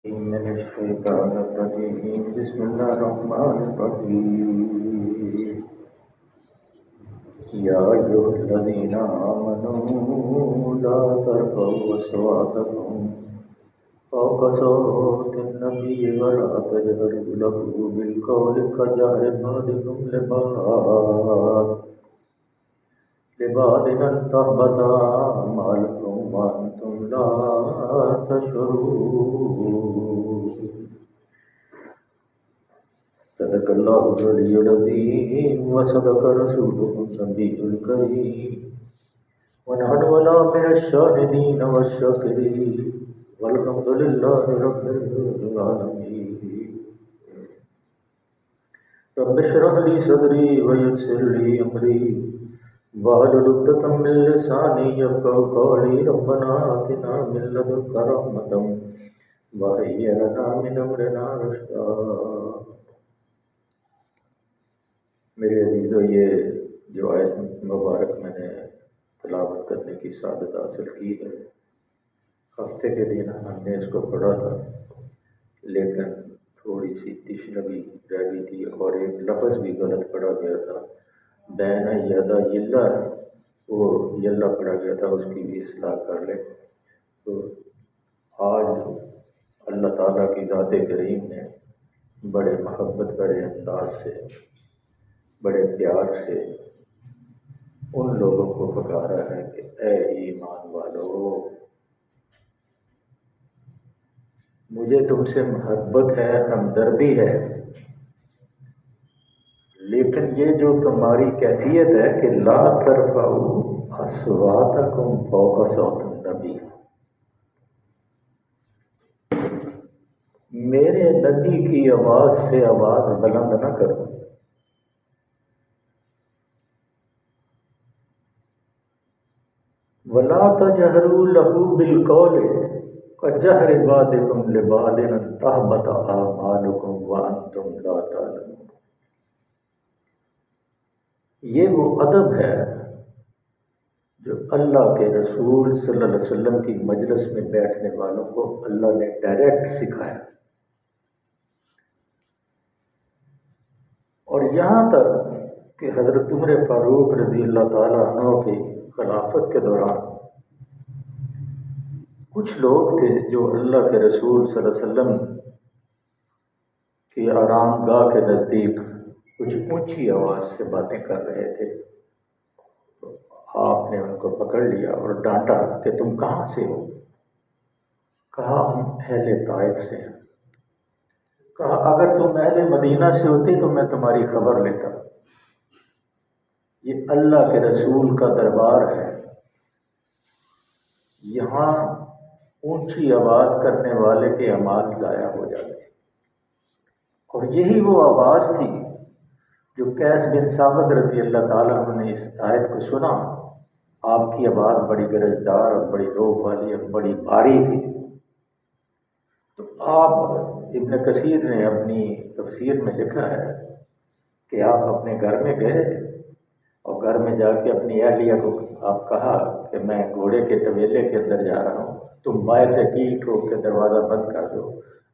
من الشيطان الرجيم بسم الله الرحمن الرحيم يا أيها الذين آمنوا لا ترفعوا أصواتكم فوق صوت النبي ولا تجهروا له بالقول كجهر بعضكم لبعض أن تهبط أعمالكم وأنتم لا تشعرون صدق الله العلي العظيم وصدق رسوله النبي الكريم ونحن على من الشاهدين والشاكرين والحمد لله رب العالمين رب اشرح لي صدري ويسر لي أمري واحلل عقدة من لساني يفقهوا قولي ربنا آتنا من لدنك رحمة وهيئ لنا من أمرنا رشدا. میرے عزیزو، یہ جو آیت مبارک میں نے تلاوت کرنے کی سعادت حاصل کی ہے، ہفتے کے دن ہم نے اس کو پڑھا تھا، لیکن تھوڑی سی تشنگی رہ گئی تھی اور ایک لفظ بھی غلط پڑھا گیا تھا، بین یدا یلا، وہ یلا پڑھا گیا تھا، اس کی بھی اصلاح کر لیں. تو آج اللہ تعالیٰ کی ذات کریم نے بڑے محبت بڑے انداز سے بڑے پیار سے ان لوگوں کو پکارا ہے کہ اے ایمان والو، مجھے تم سے محبت ہے، ہمدردی ہے، لیکن یہ جو تمہاری کیفیت ہے کہ لا ترفعوا اصواتکم فوق صوت النبی، میرے نبی کی آواز سے آواز بلند نہ کرو. وَلَا تَجْهَرُوا لَهُ بِالْقَوْلِ كَجَهْرِ بَعْضِكُمْ لِبَعْضٍ أَن تَحْبَطَ أَعْمَالُكُمْ وَأَنْتُمْ لَا تَعْلَمُونَ. یہ وہ ادب ہے جو اللہ کے رسول صلی اللہ علیہ وسلم کی مجلس میں بیٹھنے والوں کو اللہ نے ڈائریکٹ سکھایا. اور یہاں تک کہ حضرت عمر فاروق رضی اللہ تعالیٰ عنہ کی خلافت کے دوران کچھ لوگ تھے جو اللہ کے رسول صلی اللہ علیہ وسلم کی آرام گاہ کے نزدیک کچھ اونچی آواز سے باتیں کر رہے تھے. تو آپ نے ان کو پکڑ لیا اور ڈانٹا کہ تم کہاں سے ہو؟ کہا ہم اہل طائف سے ہیں. کہا اگر تم اہل مدینہ سے ہوتے تو میں تمہاری خبر لیتا. یہ اللہ کے رسول کا دربار ہے، یہاں اونچی آواز کرنے والے کے اعمال ضائع ہو جاتے ہیں. اور یہی وہ آواز تھی جو قیس بن ثابت رضی اللہ تعالیٰ عنہ نے اس آیت کو سنا. آپ کی آواز بڑی گرجدار اور بڑی روح والی اور بڑی بھاری تھی. تو آپ ابن کثیر نے اپنی تفسیر میں لکھا ہے کہ آپ اپنے گھر میں گئے اور گھر میں جا کے اپنی اہلیہ کو آپ کہا کہ میں گھوڑے کے طویلے کے اندر جا رہا ہوں، تم باہر سے کیل ٹھوک کے دروازہ بند کر دو،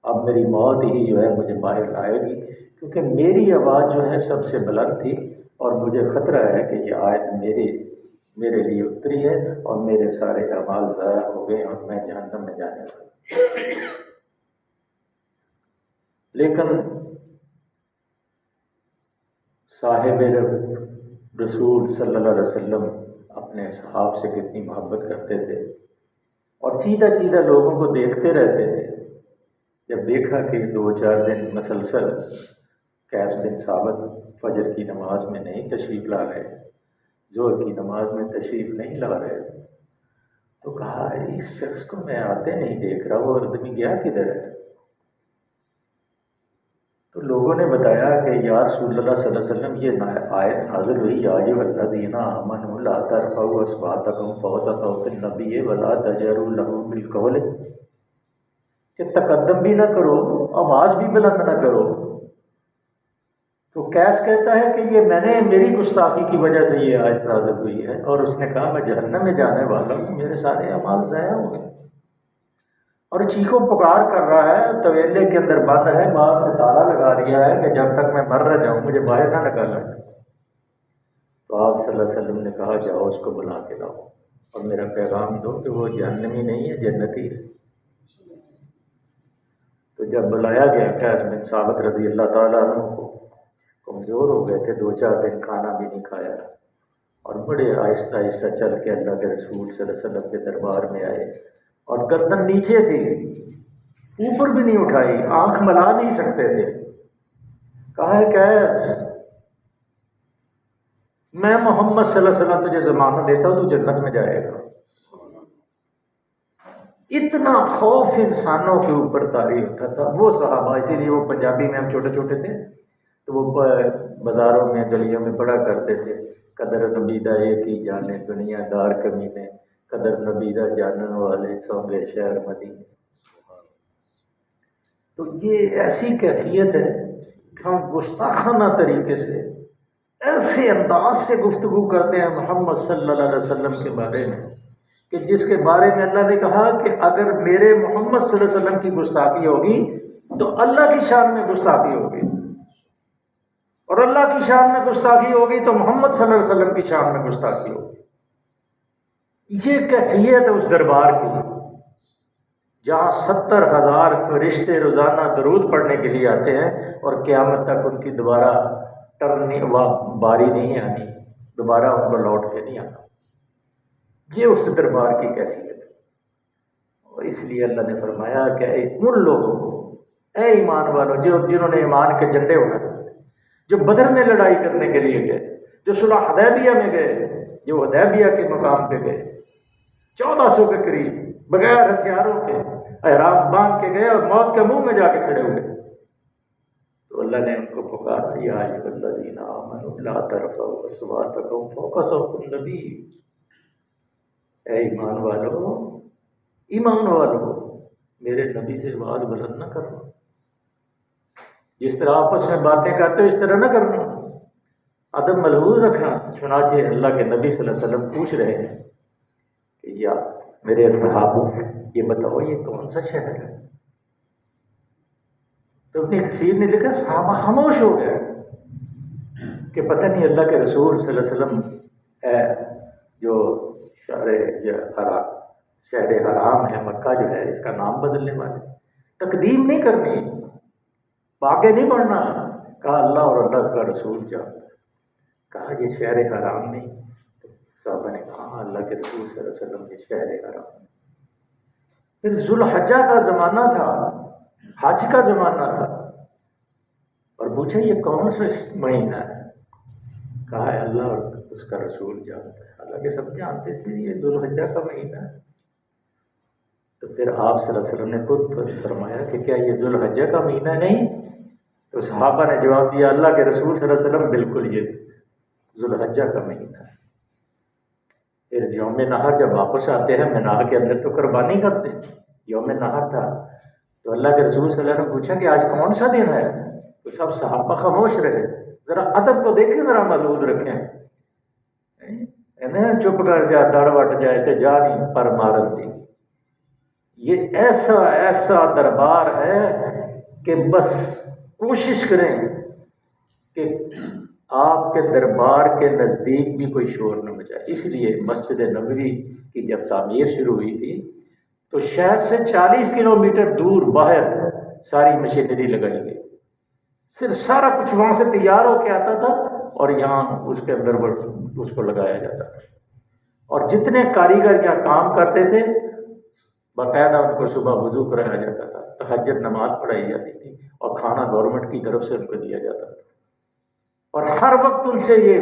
اب میری موت ہی جو ہے مجھے باہر لائے گی، کیونکہ میری آواز جو ہے سب سے بلند تھی اور مجھے خطرہ ہے کہ یہ آیت میرے لیے اتری ہے اور میرے سارے اعمال ضائع ہو گئے اور میں جہنم میں جانے والا. لیکن صاحب رسول صلی اللہ علیہ وسلم اپنے صحاب سے کتنی محبت کرتے تھے اور سیدھا سیدھا لوگوں کو دیکھتے رہتے تھے. جب دیکھا کہ 2-4 دن مسلسل قیس بن ثابت فجر کی نماز میں نہیں تشریف لا رہے، ظہر کی نماز میں تشریف نہیں لا رہے، تو کہا اس شخص کو میں آتے نہیں دیکھ رہا، وہ آدمی گیا کدھر ہے؟ تو لوگوں نے بتایا کہ یا رسول اللہ صلی اللہ علیہ وسلم یہ آیت نازل ہوئی، یا ایھا الذین آمنوا لا ترفعوا اصواتکم فوق صوت النبی ولا تجہروا لہ بالقول، کہ تقدم بھی نہ کرو، آواز بھی بلند نہ کرو. تو قیس کہتا ہے کہ یہ میری گستاخی کی وجہ سے یہ آیت نازل ہوئی ہے، اور اس نے کہا میں جہنم میں جانے والا ہوں، میرے سارے اعمال ضائع ہو گئے. اور چیخو پکار کر رہا ہے، طویلے کے اندر بند ہے، باہر سے تالا لگا دیا ہے کہ جب تک میں مر نہ جاؤں مجھے باہر نہ نکالنا۔ تو آپ صلی اللہ علیہ وسلم نے کہا جاؤ اس کو بلا کے لاؤ اور میرا پیغام دو کہ وہ جہنمی نہیں ہے، جنتی ہے۔ تو جب بلایا گیا قیس بن ثابت رضی اللہ تعالیٰ عنہ کو، کمزور ہو گئے تھے، 2-4 دن کھانا بھی نہیں کھایا، اور بڑے آہستہ آہستہ چل کے اللہ کے رسول صلی اللہ علیہ وسلم کے دربار میں آئے، اور گردن نیچے تھی، اوپر بھی نہیں اٹھائی، آنکھ ملا نہیں سکتے تھے۔ کہا ہے قیس، میں محمد صلی اللہ علیہ وسلم تجھے ضمانت دیتا ہوں تو جنت میں جائے گا۔ اتنا خوف انسانوں کے اوپر طاری ہوتا تھا وہ صحابہ، اسی لیے وہ پنجابی میں ہم چھوٹے چھوٹے تھے تو وہ بازاروں میں گلیوں میں پڑھا کرتے تھے، قدر نبیدہ ایک ہی جانے دنیا دار کمینے، قدر نبیدہ جانن والے سونگے شہر مدینے۔ تو یہ ایسی کیفیت ہے کہ ہم گستاخانہ طریقے سے ایسے انداز سے گفتگو کرتے ہیں محمد صلی اللہ علیہ وسلم کے بارے میں کہ جس کے بارے میں اللہ نے کہا کہ اگر میرے محمد صلی اللہ علیہ وسلم کی گستاخی ہوگی تو اللہ کی شان میں گستاخی ہوگی، اور اللہ کی شان میں گستاخی ہوگی تو محمد صلی اللہ علیہ وسلم کی شان میں گستاخی ہوگی۔ یہ کیفیت ہے اس دربار کی جہاں 70,000 فرشتے روزانہ درود پڑھنے کے لیے آتے ہیں اور قیامت تک ان کی دوبارہ باری نہیں آنی، دوبارہ ان کو لوٹ کے نہیں آنا۔ یہ اس دربار کی کیفیت ہے، اور اس لیے اللہ نے فرمایا کہ ان لوگوں کو، اے ایمان والوں جنہوں نے ایمان کے جھنڈے اٹھائے، جو بدر میں لڑائی کرنے کے لیے گئے، جو صلح حدیبیہ میں گئے، جو حدیبیہ کے مقام پہ گئے 1400 کے قریب بغیر ہتھیاروں کے احرام باندھ کے گئے اور موت کے منہ میں جا کے کھڑے ہوئے، تو اللہ نے ان کو پکارا یا ایھا الذین آمنوا لا ترفعوا اصواتکم فوق صوت النبی، اے ایمان والو میرے نبی سے آواز بلند نہ کرنا، جس طرح آپس میں باتیں کرتے ہو اس طرح نہ کرنا، ادب ملحوظ رکھنا۔ چنانچہ اللہ کے نبی صلی اللہ علیہ وسلم پوچھ رہے ہیں کہ یا میرے صحابہ یہ بتاؤ یہ کون سا شہر ہے؟ تو ابن کثیر نے لکھا صحابہ خاموش ہو گئے کہ پتہ نہیں اللہ کے رسول صلی اللہ علیہ وسلم جو شہر حرام ہے مکہ جو ہے اس کا نام بدلنے والے، تقدیم نہیں کرنی، آگے نہیں بڑھنا، کہا اللہ اور اللہ کا رسول جانتا ہے، کہا یہ شہر حرام نہیں، تو صحابہ نے کہا اللہ کے رسول صلی اللہ علیہ وسلم یہ شہر حرام ہے۔ پھر ذوالحجہ کا زمانہ تھا، حج کا زمانہ تھا، اور پوچھا یہ کون سا مہینہ ہے؟ کہا ہے اللہ اور اس کا رسول جانتا ہے، حالانکہ سب جانتے تھے یہ ذوالحجہ کا مہینہ ہے۔ تو پھر آپ صلی اللہ علیہ وسلم نے خود فرمایا کہ کیا یہ ذوالحجہ کا مہینہ نہیں؟ تو صحابہ نے جواب دیا اللہ کے رسول صلی اللہ علیہ وسلم بالکل یہ ذوالحجہ کا مہینہ ہے۔ پھر یوم نحر جب واپس آتے ہیں مینا کے اندر تو قربانی کرتے ہیں، یوم نحر تھا، تو اللہ کے رسول صلی اللہ علیہ وسلم نے پوچھا کہ آج کون سا دن ہے؟ تو سب صحابہ خاموش رہے، ذرا ادب کو دیکھیں، ذرا محفوظ رکھیں، چپ کر جا دڑ وٹ جائے تے جانی پر مارن دی۔ یہ ایسا دربار ہے کہ بس کوشش کریں کہ آپ کے دربار کے نزدیک بھی کوئی شور نہ مچائے۔ اس لیے مسجد نبوی کی جب تعمیر شروع ہوئی تھی تو شہر سے 40 کلومیٹر دور باہر ساری مشینری لگائی گئی، صرف سارا کچھ وہاں سے تیار ہو کے آتا تھا اور یہاں اس کے اندر اس کو لگایا جاتا تھا، اور جتنے کاریگر یہاں کام کرتے تھے باقاعدہ ان کو صبح وضو کرایا جاتا تھا، تہجد نماز پڑھائی جاتی تھی، اور کھانا گورنمنٹ کی طرف سے ان کو دیا جاتا تھا، اور ہر وقت ان سے یہ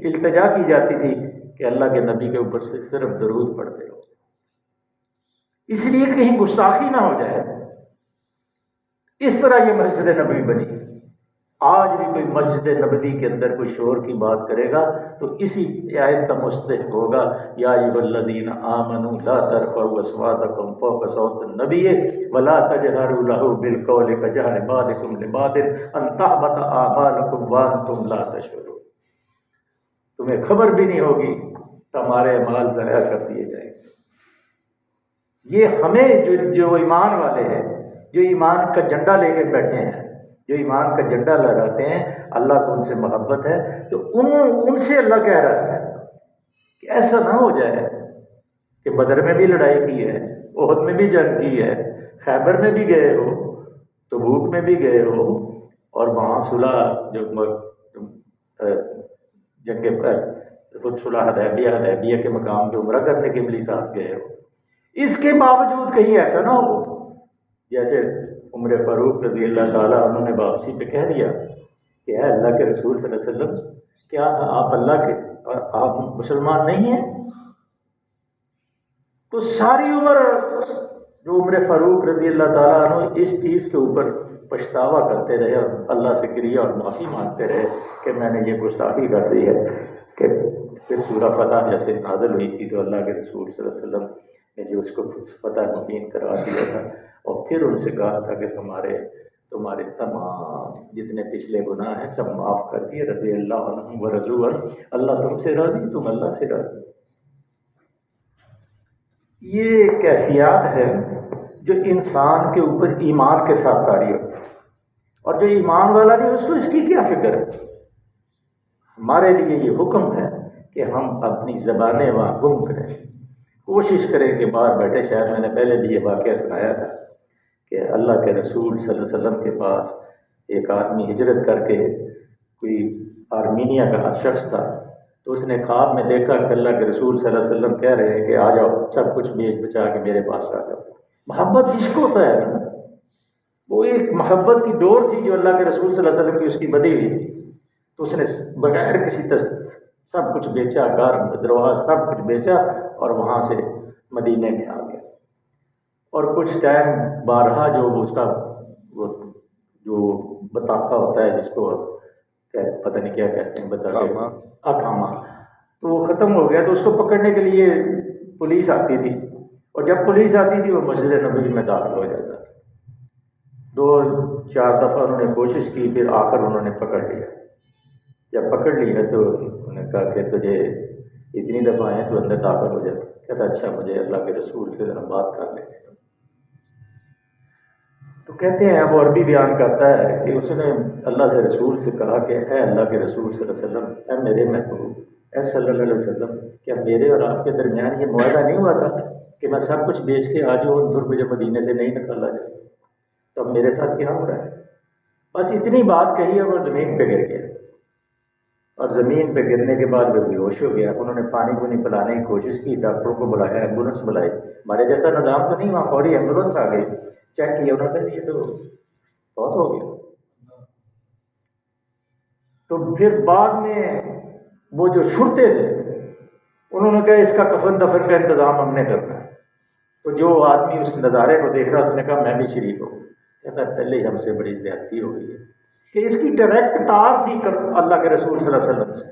التجا کی جاتی تھی کہ اللہ کے نبی کے اوپر سے صرف درود پڑھتے رہو، اس لیے کہیں گستاخی نہ ہو جائے۔ اس طرح یہ مسجد نبوی بنی۔ آج بھی کوئی مسجد نبوی کے اندر کوئی شور کی بات کرے گا تو اسی آیت کا مستحق ہوگا یا ایھا الذین آمنوا لا ترفعوا اصواتکم فوق صوت النبی ولا تجهروا له بالقول كجهر بعضکم لبعض ان تحبط اعمالکم وانتم لا تشعرون۔ تمہیں خبر بھی نہیں ہوگی تمہارے اعمال ضائع کر دیے جائیں گے۔ یہ ہمیں جو ایمان والے ہیں، جو ایمان کا جھنڈا لے کے بیٹھے ہیں، جو ایمان کا جھنڈا لہراتے ہیں، اللہ کو ان سے محبت ہے، تو ان سے اللہ کہہ رہا ہے کہ ایسا نہ ہو جائے کہ بدر میں بھی لڑائی کی ہے، احد میں بھی جنگ کی ہے، خیبر میں بھی گئے ہو، تبوک میں بھی گئے ہو، اور وہاں صلح جو جنگ خود صلح حدیبیہ کے مقام پہ عمرہ کرنے کے لیے ساتھ گئے ہو، اس کے باوجود کہیں ایسا نہ ہو جیسے عمر فاروق رضی اللہ تعالیٰ عنہ نے واپسی پہ کہہ دیا کہ اے اللہ کے رسول صلی اللہ علیہ وسلم، کیا آپ اللہ کے آپ مسلمان نہیں ہیں؟ تو ساری عمر جو عمر فاروق رضی اللہ تعالیٰ عنہ اس چیز کے اوپر پچھتاوا کرتے رہے اور اللہ سے گریہ اور معافی مانگتے رہے کہ میں نے یہ گستاخی کر دی ہے، کہ پھر سورہ فتح جیسے نازل ہوئی تھی تو اللہ کے رسول صلی اللہ علیہ وسلم نے جو اس کو فتح مبین قرار دیا تھا، اور پھر ان سے کہا تھا کہ تمہارے تمام جتنے پچھلے گناہ ہیں سب معاف کر دیے، رضی اللہ عنہم ورضوا عنہ، اللہ تم سے راضی، تم اللہ سے راضی۔ یہ کیفیات ہے جو انسان کے اوپر ایمان کے ساتھ طاری ہوتی ہے، اور جو ایمان والا نہیں اس کو اس کی کیا فکر ہے؟ ہمارے لیے یہ حکم ہے کہ ہم اپنی زبانیں وہاں گم کریں، کوشش کریں کہ باہر بیٹھے، شاید میں نے پہلے بھی یہ واقعہ سنایا تھا کہ اللہ کے رسول صلی اللہ علیہ وسلم کے پاس ایک آدمی ہجرت کر کے کوئی آرمینیا کا شخص تھا، تو اس نے خواب میں دیکھا کہ اللہ کے رسول صلی اللہ علیہ وسلم کہہ رہے ہیں کہ آ جاؤ، سب کچھ بیچ بچا کے میرے پاس آ جاؤ۔ محبت عشق ہوتا ہے نا، وہ ایک محبت کی ڈور تھی جو اللہ کے رسول صلی اللہ علیہ وسلم کی اس کی بدی ہوئی تھی، تو اس نے بغیر کسی سب کچھ بیچا، گھر درواز سب کچھ بیچا اور وہاں سے مدینے میں آ گیا، اور کچھ ٹائم بارہا جو اس کا وہ جو بطاخہ ہوتا ہے جس کو پتہ نہیں کیا کہتے ہیں، بطاخہ اقامہ، تو وہ ختم ہو گیا، تو اس کو پکڑنے کے لیے پولیس آتی تھی، اور جب پولیس آتی تھی وہ مسجد نبوی میں داخل ہو جاتا تھا۔ 2-4 دفعہ انہوں نے کوشش کی، پھر آخر انہوں نے پکڑ لیا۔ جب پکڑ لیا تو انہوں نے کہا کہ تجھے اتنی دفعہ آئے تو اندر داخل ہو جاتا۔ کہتا اچھا مجھے اللہ کے رسول سے ذرا بات کر لیں۔ تو کہتے ہیں، وہ عربی بیان کرتا ہے کہ اس نے اللہ سے رسول سے کہا کہ اے اللہ کے رسول صلی اللہ علیہ وسلم، اے میرے محبوب، اے صلی اللہ علیہ وسلم، کیا میرے اور آپ کے درمیان یہ معاہدہ نہیں ہوا تھا کہ میں سب کچھ بیچ کے آ جاؤں اور مجھے مدینے سے نہیں نکالا جائے؟ تو اب میرے ساتھ کیا ہو رہا ہے؟ بس اتنی بات کہی اور وہ زمین پہ گر گیا، اور زمین پہ گرنے کے بعد وہ بے ہوش ہو گیا۔ انہوں نے پانی کو نہیں پلانے کی کوشش کی، ڈاکٹروں کو بلایا، ایمبولینس بلائی، ہمارے جیسا نظام تو نہیں وہاں، فوری ایمبولینس آ گئی، چیک کیا، انہوں نے کہا یہ تو بہت ہو گیا۔ تو پھر بعد میں وہ جو شرطے تھے انہوں نے کہا اس کا کفن دفن کا انتظام ہم نے کرنا ہے۔ تو جو آدمی اس نظارے کو دیکھ رہا اس نے کہا میں بھی شریک ہوں۔ کہتا ہے پہلے ہی ہم سے بڑی زیادتی ہو گئی ہے کہ اس کی ڈائریکٹ تار تھی اللہ کے رسول صلی اللہ علیہ وسلم سے،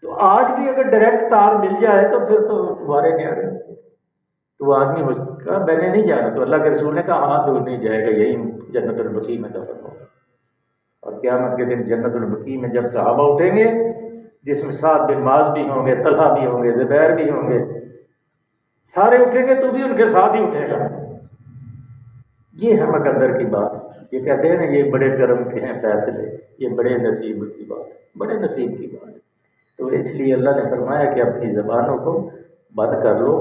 تو آج بھی اگر ڈائریکٹ تار مل جائے تو پھر تو دوبارے نہیں آ رہے۔ تو وہ آدمی کہا میں نے نہیں جانا، تو اللہ کے رسول نے کہا ہاں تو نہیں جائے گا، یہی جنت البقیع میں دفن ہوگا۔ اور قیامت کے دن جنت البقیع میں جب صحابہ اٹھیں گے، جس میں سعد بن معاذ بھی ہوں گے، طلحہ بھی ہوں گے، زبیر بھی ہوں گے، سارے اٹھیں گے تو بھی ان کے ساتھ ہی اٹھے گا۔ یہ ہے مقدر کی بات، یہ کہتے ہیں نا یہ بڑے کرم کے ہیں فیصلے، یہ بڑے نصیب کی بات، بڑے نصیب کی بات۔ تو اس لیے اللہ نے فرمایا کہ اپنی زبانوں کو بند کر لو،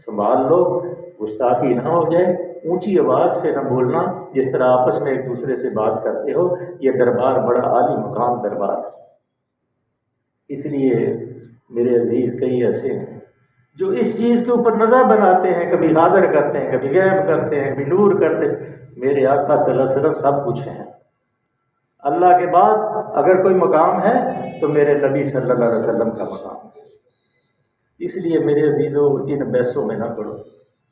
سنبھال لو، گستاخی نہ ہو جائے، اونچی آواز سے نہ بولنا، جس طرح آپس میں ایک دوسرے سے بات کرتے ہو۔ یہ دربار بڑا عالی مقام دربار ہے۔ اس لیے میرے عزیز کئی ایسے ہیں جو اس چیز کے اوپر نظر بناتے ہیں، کبھی حاضر کرتے ہیں، کبھی غیب کرتے ہیں، کبھی نور کرتے ہیں۔ میرے آقا صلی اللہ علیہ وسلم سب کچھ ہیں۔ اللہ کے بعد اگر کوئی مقام ہے تو میرے نبی صلی اللہ علیہ وسلم کا مقام ہے۔ اس لیے میرے عزیزوں ان بحثوں میں نہ پڑو،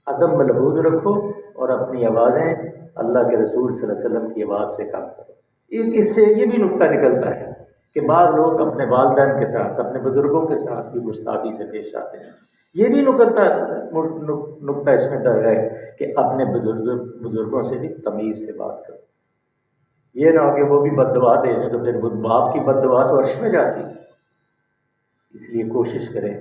عدم ملحوظ رکھو اور اپنی آوازیں اللہ کے رسول صلی اللہ علیہ وسلم کی آواز سے کم کرو۔ اس سے یہ بھی نکتہ نکلتا ہے کہ بعض لوگ اپنے والدین کے ساتھ، اپنے بزرگوں کے ساتھ بھی گستاخی سے پیش آتے ہیں۔ یہ بھی نکتہ اس میں در ہے کہ اپنے بزرگوں سے بھی تمیز سے بات کرو۔ یہ نہ ہو کہ وہ بھی بد دعا دے تو پھر باپ کی بد دعا تو عرش میں جاتی ہے۔ اس لیے کوشش کریں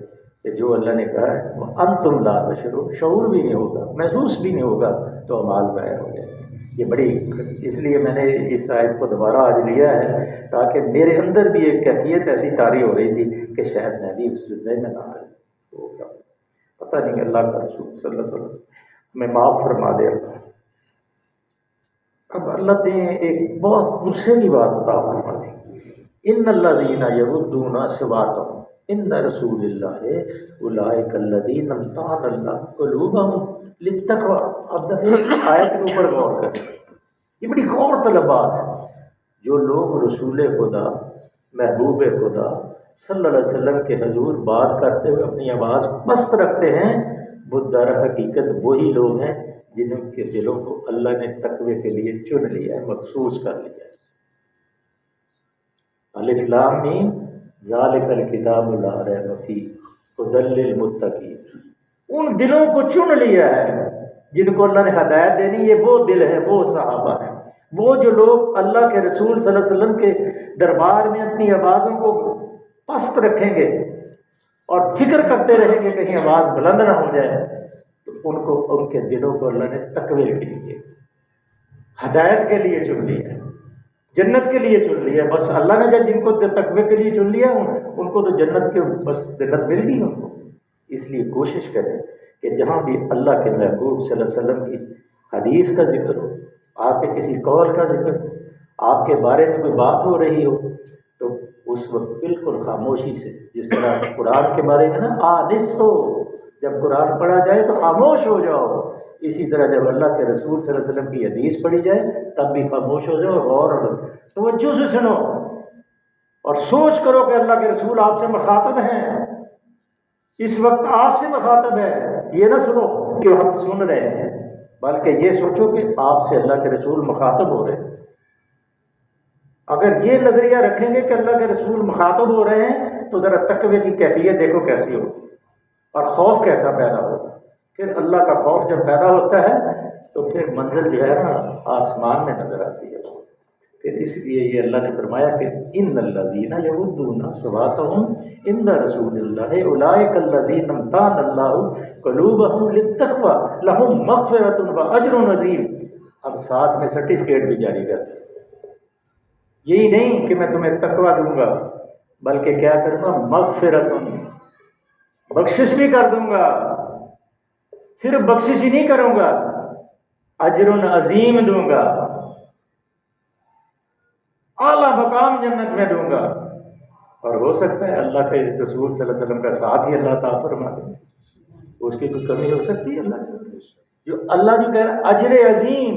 کہ جو اللہ نے کہا ہے وہ انتم لا تشعرون، شعور بھی نہیں ہوگا، محسوس بھی نہیں ہوگا تو اعمال ضائع ہو جائیں گے۔ یہ بڑی، اس لیے میں نے اس آیت کو دوبارہ آج لیا ہے تاکہ میرے اندر بھی ایک کیفیت ایسی طاری ہو رہی تھی کہ شاید میں بھی اس جملے میں نہ آ ہوگا، پتہ نہیں اللہ کا رسول صلی اللہ علیہ وسلم ہمیں معاف فرما دے۔ اب اللہ نے ایک بہت غصے کی بات بتا فرما دی، ان الذین یغضون اصواتهم عند رسول اللہ اولئک الذین امتحن اللہ قلوبهم للتقوی۔ اب آیت کے اوپر غور کریں، یہ بڑی غور طلب بات ہے۔ جو لوگ رسول خدا محبوب خدا صلی اللہ علیہ وسلم کے حضور بات کرتے ہوئے اپنی آواز پست رکھتے ہیں، وہ در حقیقت وہی لوگ ہیں جن کے دلوں کو اللہ نے تقوی کے لیے چن لیا ہے، مخصوص کر لیا ہے۔ الف لام میم ذالک الکتاب لا ریب فیہ ھدی للمتقین، ان دلوں کو چن لیا ہے جن کو اللہ نے ہدایت دینی، یہ وہ دل ہے، وہ صحابہ ہیں، وہ جو لوگ اللہ کے رسول صلی اللہ علیہ وسلم کے دربار میں اپنی آوازوں کو پست رکھیں گے اور فکر کرتے رہیں گے کہیں آواز بلند نہ ہو جائے، تو ان کو، ان کے دلوں کو اللہ نے تقوی کے لیے، ہدایت کے لیے چن لیا ہے، جنت کے لیے چن لیا ہے۔ بس اللہ نے جب جن کو تقوی کے لیے چن لیا ان کو تو جنت کے، بس جنت مل گئی ان کو۔ اس لیے کوشش کریں کہ جہاں بھی اللہ کے محبوب صلی اللہ علیہ وسلم کی حدیث کا ذکر ہو، آپ کے کسی قول کا ذکر ہو، آپ کے بارے میں کوئی بات ہو رہی ہو، تو اس وقت بالکل خاموشی سے، جس طرح قرآن کے بارے میں نا آنستو، جب قرآن پڑھا جائے تو خاموش ہو جاؤ، اسی طرح جب اللہ کے رسول صلی اللہ علیہ وسلم کی حدیث پڑھی جائے تب بھی خاموش ہو جاؤ، غور اور توجہ سے سنو اور سوچ کرو کہ اللہ کے رسول آپ سے مخاطب ہیں، اس وقت آپ سے مخاطب ہے۔ یہ نہ سنو کہ ہم سن رہے ہیں، بلکہ یہ سوچو کہ آپ سے اللہ کے رسول مخاطب ہو رہے ہیں۔ اگر یہ نظریہ رکھیں گے کہ اللہ کے رسول مخاطب ہو رہے ہیں تو ذرا تقوی کی کیفیت دیکھو کیسی ہوگی اور خوف کیسا پیدا ہوگا۔ پھر اللہ کا خوف جب پیدا ہوتا ہے تو پھر منزل جو ہے نا آسمان میں نظر آتی ہے۔ پھر اس لیے یہ اللہ نے فرمایا کہ ان الذین یغضون اصواتهم عند رسول اللہ اولئک الذین امتحن اللہ قلوبهم للتقوی لهم مغفرۃ واجر عظیم۔ اب ساتھ میں سرٹیفکیٹ بھی جاری کرتے ہیں، یہی نہیں کہ میں تمہیں تقوی دوں گا، بلکہ کیا کروں گا، مغفرۃ، بخشش بھی کر دوں گا، صرف بخشش ہی نہیں کروں گا، اجر عظیم دوں گا، اعلیٰ مقام جنت میں دوں گا۔ اور ہو سکتا ہے اللہ کے رسول صلی اللہ علیہ وسلم کا ساتھ ہی اللہ تعالیٰ فرما دے، اس کی کوئی کمی ہو سکتی ہے؟ اللہ کی جو اللہ جو کہہ رہا ہے اجر عظیم،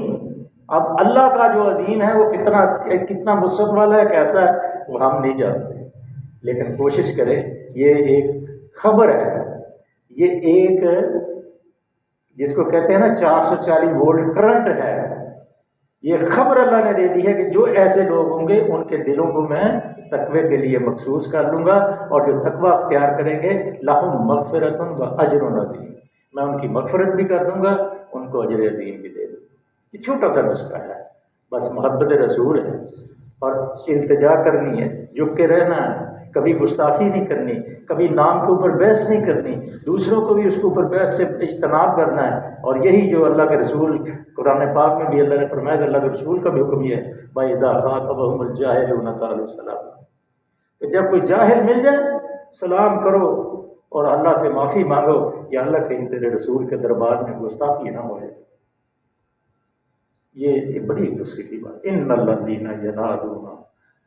اب اللہ کا جو عظیم ہے وہ کتنا وسعت والا ہے، کیسا ہے، وہ ہم نہیں جانتے، لیکن کوشش کریں، یہ ایک خبر ہے، یہ ایک جس کو کہتے ہیں نا 440 وولٹ کرنٹ ہے، یہ خبر اللہ نے دے دی ہے کہ جو ایسے لوگ ہوں گے ان کے دلوں کو میں تقوی کے لیے مخصوص کر لوں گا، اور جو تقوی اختیار کریں گے لہم مغفرۃ و اجر عظیم، میں ان کی مغفرت بھی کر دوں گا، ان کو اجر عظیم بھی دے دوں گا۔ یہ چھوٹا سا نسخہ ہے، بس محبت رسول ہے اور التجا کرنی ہے، جھک کے رہنا ہے، کبھی گستاخی نہیں کرنی، کبھی نام کے اوپر بحث نہیں کرنی، دوسروں کو بھی اس کے اوپر بحث سے اجتناب کرنا ہے۔ اور یہی جو اللہ کے رسول قرآن پاک میں بھی اللہ نے فرمایا کہ اللہ کے رسول کا بھی حکم یہ ہے وَإِذَا خَاطَبَهُمُ الْجَاهِلُونَ قَالُوا سَلَامًا، کہ جب کوئی جاہل مل جائے سلام کرو اور اللہ سے معافی مانگو، یا اللہ کہیں تیرے رسول کے دربار میں گستاخی نہ ہو جائے۔ یہ بڑی دوسری کی بات، ان الذین ینادون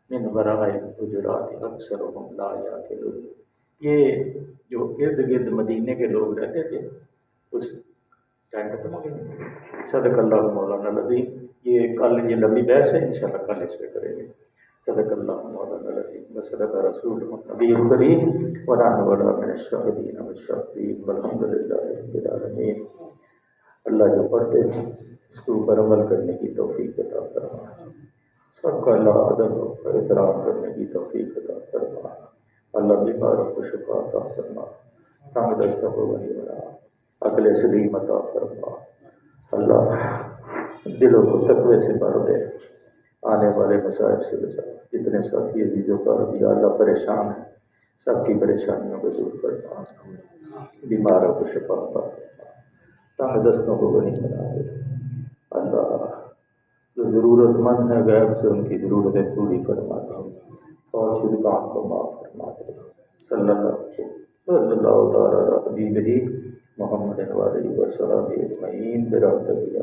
من وراء الحجرات اکثرهم لا یعقلون، یہ جو ارد گرد مدینے کے لوگ رہتے تھے، اس ٹائم ختم ہو گیا۔ صدق اللہ مولانا العظیم۔ یہ کل یہ لمبی بحث ہے، انشاءاللہ کل اس پہ کریں گے۔ صدق اللہ مولانا العظیم وصدق رسول النبی الکریم ونحن ولا من الشاہدین والشاکرین والحمد للہ رب العالمین۔ اللہ جو پڑھتے ہیں اس کے اوپر عمل کرنے کی توفیق عطا فرما، سب کا اللہ ادب اور احترام کرنے کی توفیق عطا فرما، اللہ بیماروں کو شفا عطا فرما، تنگ دستوں کو وہی بنا، عقل سلیم عطا فرما، اللہ دلوں کو تقوی سے بھر دے، آنے والے مصائب سے بچا۔ جتنے ساتھی عزیزوں کا یا اللہ پریشان ہیں سب کی پریشانیوں کو دور فرما، بیماروں کو شفا عطا فرما، تنگ دستوں کو غنی بنا دے اللہ۔ جو ضرورت مند ہے غیر سے ان کی ضرورتیں پوری فرما دے اور شدگان کو معاف فرما دے۔ صلی اللہ تعالیٰ علی حبیبہ محمد وعلیہ وسلم اجمعین برحمتک یا